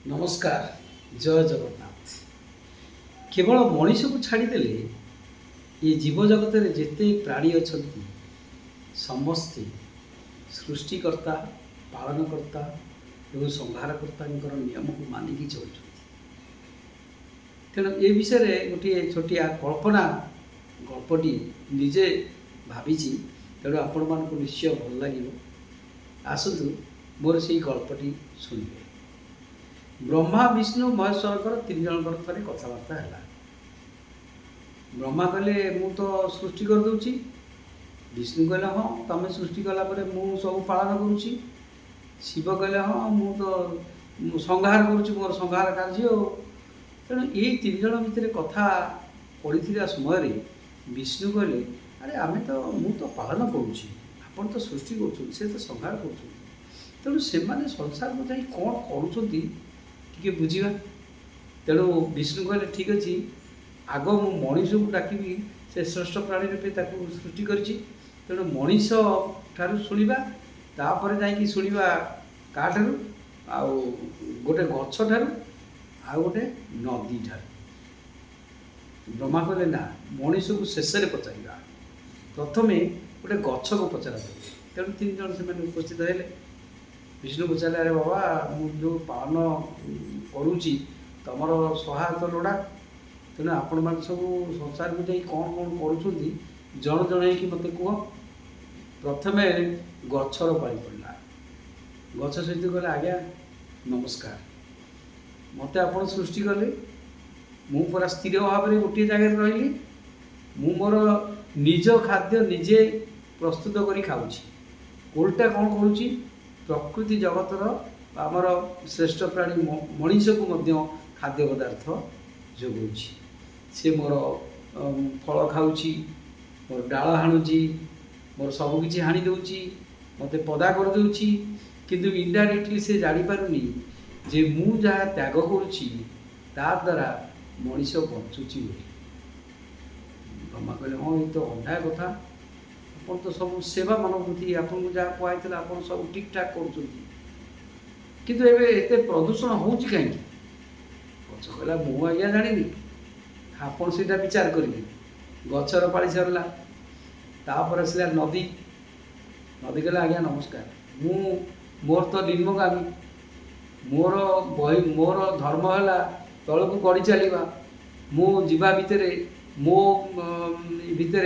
नमस्कार। जय जगन्नाथ। केवल मनीष को छाड़देले ये जीव जगत में जिते प्राणी अच्छा समस्ते सृष्टिकर्ता पालनकर्ता और संहारकर्ता नियम को मानिकी चल। तेणु ये विषय गोटे छोटिया कल्पना गल्पटी निजे भावी। तेणु आपण मान निश्चय भल लगे। आसतु मोर से गल्पटी शुणे। ब्रह्मा विष्णु महेश्वर तीन जन थे कथबार्ता है। ब्रह्मा कहले मु तो सृष्टि कर दूची। विष्णु कहले हाँ तुम सृष्टि कलापर मु सब पालन करुँची। शिव कहले हाँ मु तो संहार करुँची मोर संहार कार्य। तेणु ये तीन जन भितर कथा पड़ी समय विष्णु कहले अरे आम तो मु तो पालन करुँची आपन तो सृष्टि कर संहार कर। तेणु से संसार को जाई कौन करुँच टे बुझा। तेणु विष्णु कहले ठीक अच्छे आग मु मनीष को डाकबी से श्रेष्ठ प्राणी रूपे सृष्टि करी। तेणु मनीष ठारू शुणा तापर जा शुणा क्या ठारू आउ गोटे गछ ठारू आउ गोटे नदी ठारू। ब्रह्मा कहले ना मनीष को शेष में पचार प्रथमे गोटे गछ को पचरा। तेणु तीन जन से उपस्थित है। विष्णु पचारे अरे बाबा मु जो पालन करुँची तुम सहायता लोड़ा। तेणु आपण मैंने सब संसार को जाई कौन कौन करुँच जन जन कि मत कह। प्रथमे गचर पाई पड़ा। गच सहित कहले आज्ञा नमस्कार मत आप सृष्टि कले मु पूरा स्थिर भाव में गोटे जगह रही मु मोर निज खाद्य निजे प्रस्तुत करी खाऊँची। उल्टा कौन करुँची प्रकृति जगतर आमर श्रेष्ठ प्राणी मनीष को खाद्य पदार्थ जोगाऊँची। से मोर फल खाऊँची मोर डाल हाणुची मोर सबकि हाणी दूची मत पदा कर दूची। किंतु इनडायरेक्टली से जापारूनी जे मु जहाँ त्याग करुँची ता द्वारा मनीष बंचुची। ब्रह्मा कहले हाँ ये तो अन्याय कथा आप तो सब सेवा मनोवृत्ति आपको जहाँ कहला आप सब ठीक ठाक कर। किंतु एते प्रदूषण हो कहीं गच कहला मु आज्ञा जानी आपन से विचार करेंगे। गचर पाड़ी सरला तापर आसला नदी। नदी कहला आज्ञा नमस्कार मु मोर तो निम्नगामी मोर बही मोर धर्म है तल को गड़ी चलवा मु जीवा भितर मो भितर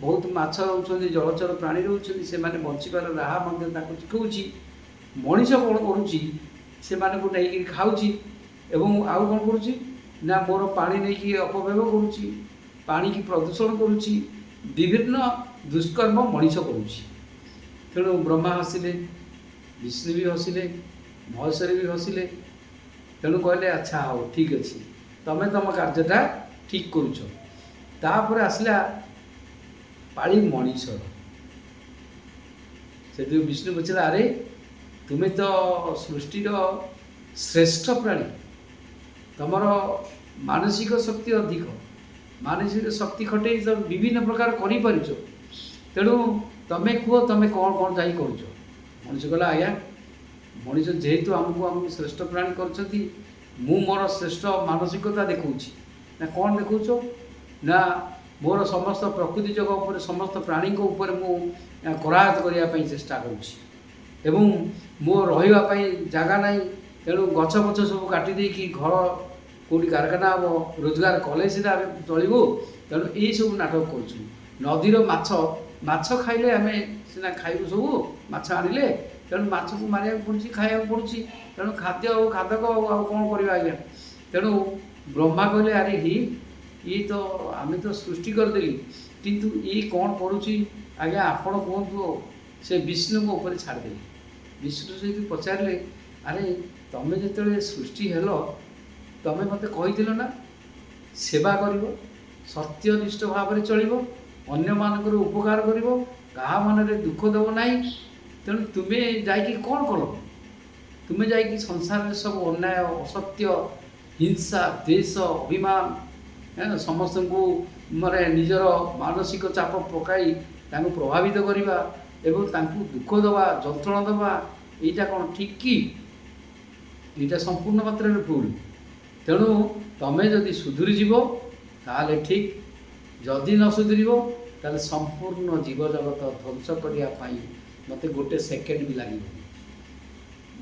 बहुत माछ रोच जलचर प्राणी रोच से बचार राह शिखाऊँगी। मनीष कौन करुँची से नहीं खाऊँची एवं आउ कौन करुँची ना मोर पानी नहीं अपव्यय करुँची पानी की प्रदूषण करुँची विभिन्न दुष्कर्म मनीष करुँची। तेणु ब्रह्मा हसिले विष्णु भी हसिले महेश्वर भी हसिले। तेणु कहले अच्छा हाँ ठीक अच्छे तमें तुम कार्यटा ठीक करुच। तापर आसला पाली मनीषर से विष्णु पचारा अरे तुम्हें तो सृष्टिर श्रेष्ठ प्राणी तुमर मानसिक शक्ति अधिक मानसिक शक्ति खटे तुम विभिन्न प्रकार कर। तेणु तुम्हें कह तुम्हें कौन कौन जा कर। मनीष कहला आज्ञा मनीष जेहेतु आमको श्रेष्ठ प्राणी कर मोर श्रेष्ठ मानसिकता देखा ना कौन देखा ना मोर समस्त प्रकृति जगत उपर समस्त प्राणी उपर मु करायत करने चेष्टा करुँची मो रही जगह ना। तेणु गछ पछ सब काटी देकी घर कौटी कारखाना हम रोजगार कले सीधा चलू। तेणु यही सब नाटक कर। नदीर माछ खाइले आम सीना खाइबू सब माछ आनिले। तेणु माछ को मारे पड़ी खाया पड़ी। तेणु खाद्य खादक कौन कर आज्ञा। तेणु ब्रह्मा कहले अरे ही ये तो आम तो सृष्टि करदेली किंतु ये कौन करुँची आज्ञा आपण कहतु। से विष्णु को ऊपर छाड़देली। विष्णु सहित पचारे अरे तुम्हें जो सृष्टि हेल तुम्हें मत कही ना सेवा कर सत्यनिष्ठ भाव में चलो अन्य मानकर उपकार कर क्या मन दुख देव ना। तेणु तुम्हें जा कौन कल तुम्हें जा संसार सब अन्याय असत्य हिंसा देश अभिमान समस्त को माने निजर मानसिक चाप पकाई प्रभावित करवा दुख दवा जंत्रणा दवा यहाँ कौन ठीक कि ଏଇଟା ସମ୍ପୂର୍ଣ୍ଣ ମାତ୍ରାରେ ଭୁଲ। ତେଣୁ ତମେ ଯଦି ସୁଧୁରିଯିବ ତାହେଲେ ଠିକ୍, ଯଦି ନ ସୁଧୁରିବ ତାହେଲେ ସମ୍ପୂର୍ଣ୍ଣ ଜୀବଜଗତ ଧ୍ୱଂସ କରିବା ପାଇଁ ମୋତେ ଗୋଟେ ସେକେଣ୍ଡ ବି ଲାଗିବନି।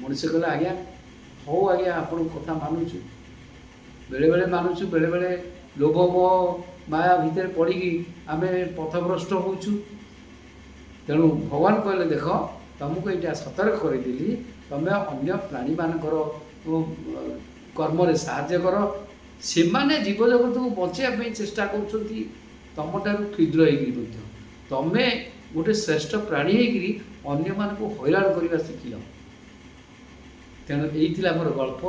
ମଣିଷ କହିଲା ଆଜ୍ଞା ହଉ ଆଜ୍ଞା ଆପଣଙ୍କ କଥା ମାନୁଛୁ, ବେଳେବେଳେ ମାନୁଛୁ, ବେଳେବେଳେ ଲୋଭ ମୋହ ମାୟା ଭିତରେ ପଡ଼ିକି ଆମେ ପଥଭ୍ରଷ୍ଟ ହେଉଛୁ। ତେଣୁ ଭଗବାନ କହିଲେ ଦେଖ ତୁମକୁ ଏଇଟା ସତର୍କ କରିଦେଲି, ତୁମେ ଅନ୍ୟ ପ୍ରାଣୀମାନଙ୍କର କର୍ମରେ ସାହାଯ୍ୟ କର। ସେମାନେ ଜୀବଜଗତକୁ ବଞ୍ଚାଇବା ପାଇଁ ଚେଷ୍ଟା କରୁଛନ୍ତି ତୁମଠାରୁ କ୍ଷୁଦ୍ର ହେଇକିରି ମଧ୍ୟ। ତୁମେ ଗୋଟେ ଶ୍ରେଷ୍ଠ ପ୍ରାଣୀ ହେଇକିରି ଅନ୍ୟମାନଙ୍କୁ ହଇରାଣ କରିବା ଶିଖିଲ। ତେଣୁ ଏଇ ଥିଲା ମୋର ଗଳ୍ପ।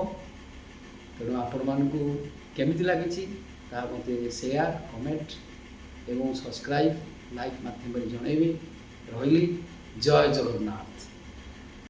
ତେଣୁ ଆପଣମାନଙ୍କୁ କେମିତି ଲାଗିଛି ତାହା ମୋତେ ସେୟାର, କମେଣ୍ଟ ଏବଂ ସବସ୍କ୍ରାଇବ୍, ଲାଇକ୍ ମାଧ୍ୟମରେ ଜଣାଇବେ। ରହିଲି, ଜୟ ଜଗନ୍ନାଥ।